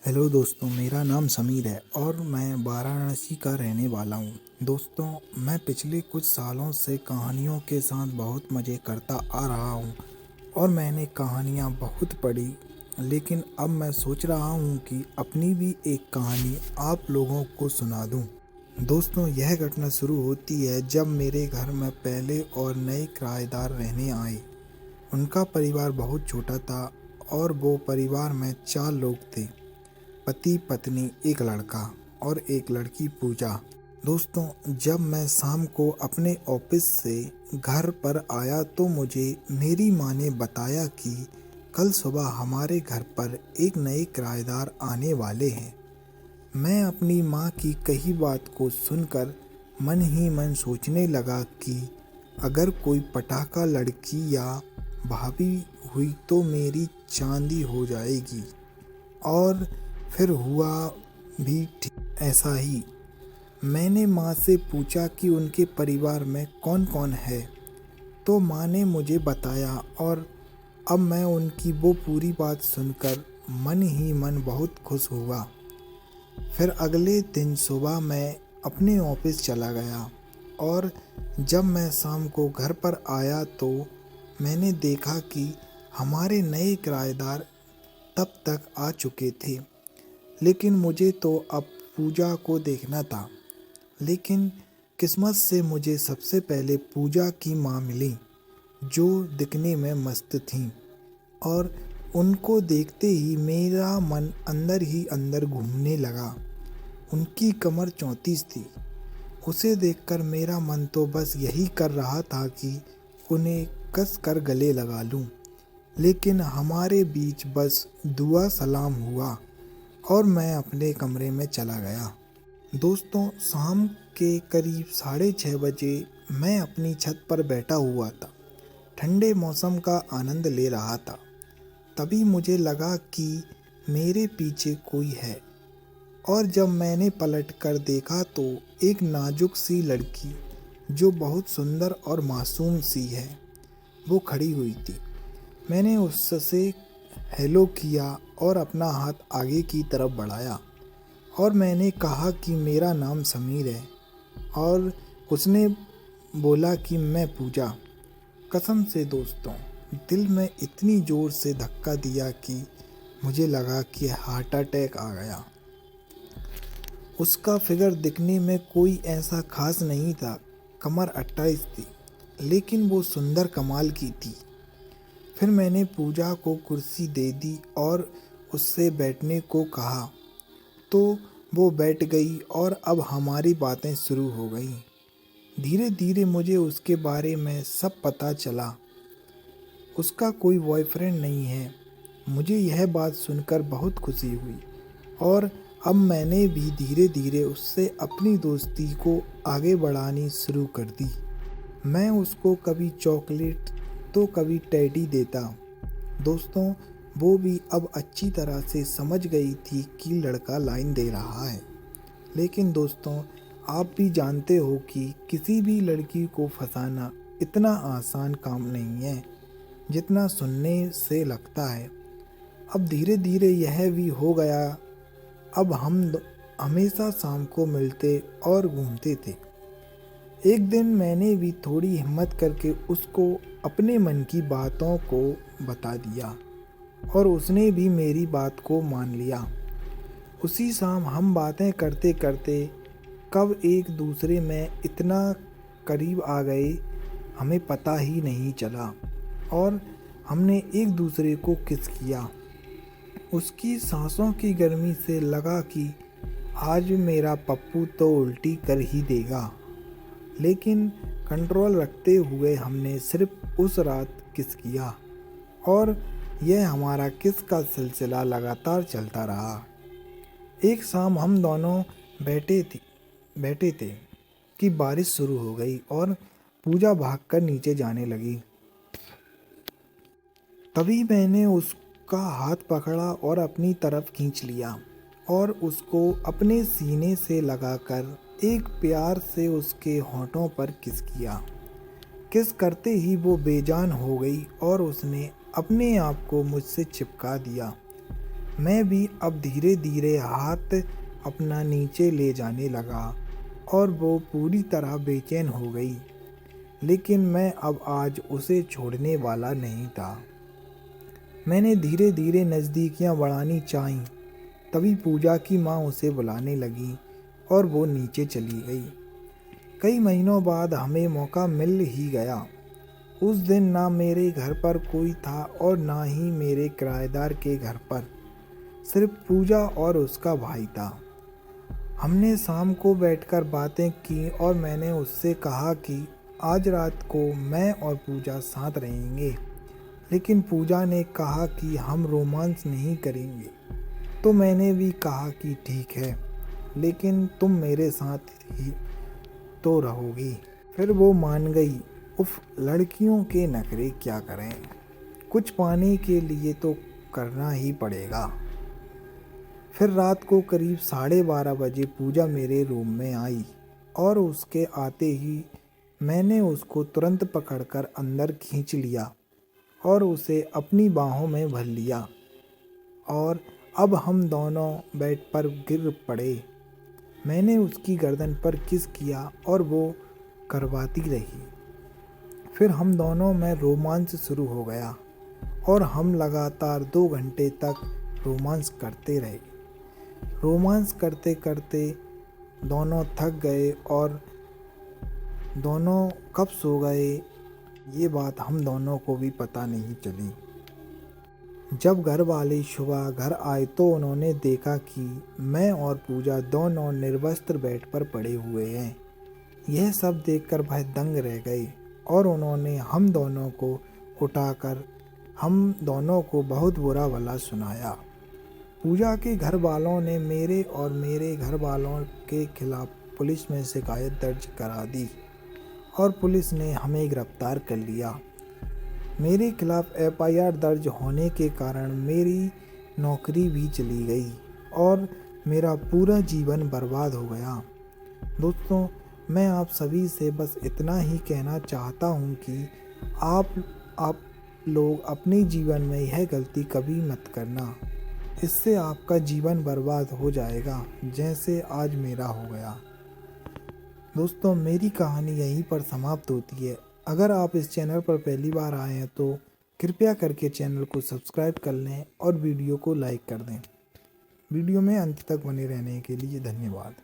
Hello दोस्तों, मेरा नाम समीर है और मैं वाराणसी का रहने वाला हूँ। दोस्तों, मैं पिछले कुछ सालों से कहानियों के साथ बहुत मज़े करता आ रहा हूँ और मैंने कहानियाँ बहुत पढ़ी। लेकिन अब मैं सोच रहा हूँ कि अपनी भी एक कहानी आप लोगों को सुना दूँ। दोस्तों, यह घटना शुरू होती है जब मेरे घर में पहले और नए किराएदार रहने आए। उनका परिवार बहुत छोटा था और वो परिवार में 4 लोग थे। पति पत्नी, एक लड़का और एक लड़की पूजा। दोस्तों, जब मैं शाम को अपने ऑफिस से घर पर आया तो मुझे मेरी माँ ने बताया कि कल सुबह हमारे घर पर एक नए किराएदार आने वाले हैं। मैं अपनी माँ की कही बात को सुनकर मन ही मन सोचने लगा कि अगर कोई पटाखा लड़की या भाभी हुई तो मेरी चांदी हो जाएगी। और फिर हुआ भी ठीक ऐसा ही। मैंने माँ से पूछा कि उनके परिवार में कौन कौन है, तो माँ ने मुझे बताया और अब मैं उनकी वो पूरी बात सुनकर मन ही मन बहुत खुश हुआ। फिर अगले दिन सुबह मैं अपने ऑफिस चला गया और जब मैं शाम को घर पर आया तो मैंने देखा कि हमारे नए किराएदार तब तक आ चुके थे। लेकिन मुझे तो अब पूजा को देखना था। लेकिन किस्मत से मुझे सबसे पहले पूजा की माँ मिली, जो दिखने में मस्त थीं। और उनको देखते ही मेरा मन अंदर ही अंदर घूमने लगा। उनकी कमर 34 थी। उसे देखकर मेरा मन तो बस यही कर रहा था कि उन्हें कस कर गले लगा लूं। लेकिन हमारे बीच बस दुआ सलाम हुआ और मैं अपने कमरे में चला गया। दोस्तों, शाम के करीब 6:30 बजे मैं अपनी छत पर बैठा हुआ था, ठंडे मौसम का आनंद ले रहा था। तभी मुझे लगा कि मेरे पीछे कोई है और जब मैंने पलट कर देखा तो एक नाजुक सी लड़की, जो बहुत सुंदर और मासूम सी है, वो खड़ी हुई थी। मैंने उससे हेलो किया और अपना हाथ आगे की तरफ बढ़ाया और मैंने कहा कि मेरा नाम समीर है और उसने बोला कि मैं पूजा। कसम से दोस्तों, दिल में इतनी ज़ोर से धक्का दिया कि मुझे लगा कि हार्ट अटैक आ गया। उसका फिगर दिखने में कोई ऐसा खास नहीं था, कमर 28 थी, लेकिन वो सुंदर कमाल की थी। फिर मैंने पूजा को कुर्सी दे दी और उससे बैठने को कहा, तो वो बैठ गई और अब हमारी बातें शुरू हो गईं। धीरे धीरे मुझे उसके बारे में सब पता चला। उसका कोई बॉयफ्रेंड नहीं है। मुझे यह बात सुनकर बहुत खुशी हुई और अब मैंने भी धीरे धीरे उससे अपनी दोस्ती को आगे बढ़ानी शुरू कर दी। मैं उसको कभी चॉकलेट तो कभी टेडी देता। दोस्तों, वो भी अब अच्छी तरह से समझ गई थी कि लड़का लाइन दे रहा है। लेकिन दोस्तों, आप भी जानते हो कि किसी भी लड़की को फंसाना इतना आसान काम नहीं है जितना सुनने से लगता है। अब धीरे धीरे यह भी हो गया। अब हम हमेशा शाम को मिलते और घूमते थे। एक दिन मैंने भी थोड़ी हिम्मत करके उसको अपने मन की बातों को बता दिया और उसने भी मेरी बात को मान लिया। उसी शाम हम बातें करते करते कब एक दूसरे में इतना करीब आ गए, हमें पता ही नहीं चला और हमने एक दूसरे को किस किया। उसकी सांसों की गर्मी से लगा कि आज मेरा पप्पू तो उल्टी कर ही देगा। लेकिन कंट्रोल रखते हुए हमने सिर्फ उस रात किस किया और यह हमारा किस का सिलसिला लगातार चलता रहा। एक शाम हम दोनों बैठे थे कि बारिश शुरू हो गई और पूजा भागकर नीचे जाने लगी। तभी मैंने उसका हाथ पकड़ा और अपनी तरफ खींच लिया और उसको अपने सीने से लगाकर एक प्यार से उसके होठों पर किस किया। किस करते ही वो बेजान हो गई और उसने अपने आप को मुझसे चिपका दिया। मैं भी अब धीरे धीरे हाथ अपना नीचे ले जाने लगा और वो पूरी तरह बेचैन हो गई। लेकिन मैं अब आज उसे छोड़ने वाला नहीं था। मैंने धीरे धीरे नज़दीकियाँ बढ़ानी चाहीं। तभी पूजा की माँ उसे बुलाने लगी और वो नीचे चली गई। कई महीनों बाद हमें मौका मिल ही गया। उस दिन ना मेरे घर पर कोई था और ना ही मेरे किराएदार के घर पर। सिर्फ पूजा और उसका भाई था। हमने शाम को बैठकर बातें की और मैंने उससे कहा कि आज रात को मैं और पूजा साथ रहेंगे। लेकिन पूजा ने कहा कि हम रोमांस नहीं करेंगे। तो मैंने भी कहा कि ठीक है, लेकिन तुम मेरे साथ ही तो रहोगी। फिर वो मान गई। उफ, लड़कियों के नखरे क्या करें, कुछ पाने के लिए तो करना ही पड़ेगा। फिर रात को करीब 12:30 बजे पूजा मेरे रूम में आई और उसके आते ही मैंने उसको तुरंत पकड़कर अंदर खींच लिया और उसे अपनी बाहों में भर लिया। और अब हम दोनों बेड पर गिर पड़े। मैंने उसकी गर्दन पर किस किया और वो करवाती रही। फिर हम दोनों में रोमांस शुरू हो गया और हम लगातार 2 घंटे तक रोमांस करते रहे। रोमांस करते करते दोनों थक गए और दोनों कब सो गए ये बात हम दोनों को भी पता नहीं चली। जब घर वाले सुबह घर आए तो उन्होंने देखा कि मैं और पूजा दोनों निर्वस्त्र बेड पर पड़े हुए हैं। यह सब देखकर वह दंग रह गए और उन्होंने हम दोनों को उठाकर हम दोनों को बहुत बुरा भला सुनाया। पूजा के घर वालों ने मेरे और मेरे घर वालों के खिलाफ पुलिस में शिकायत दर्ज करा दी और पुलिस ने हमें गिरफ्तार कर लिया। मेरे खिलाफ एफआईआर दर्ज होने के कारण मेरी नौकरी भी चली गई और मेरा पूरा जीवन बर्बाद हो गया। दोस्तों, मैं आप सभी से बस इतना ही कहना चाहता हूँ कि आप लोग अपने जीवन में यह गलती कभी मत करना। इससे आपका जीवन बर्बाद हो जाएगा, जैसे आज मेरा हो गया। दोस्तों, मेरी कहानी यहीं पर समाप्त होती है। अगर आप इस चैनल पर पहली बार आए हैं तो कृपया करके चैनल को सब्सक्राइब कर लें और वीडियो को लाइक कर दें। वीडियो में अंत तक बने रहने के लिए धन्यवाद।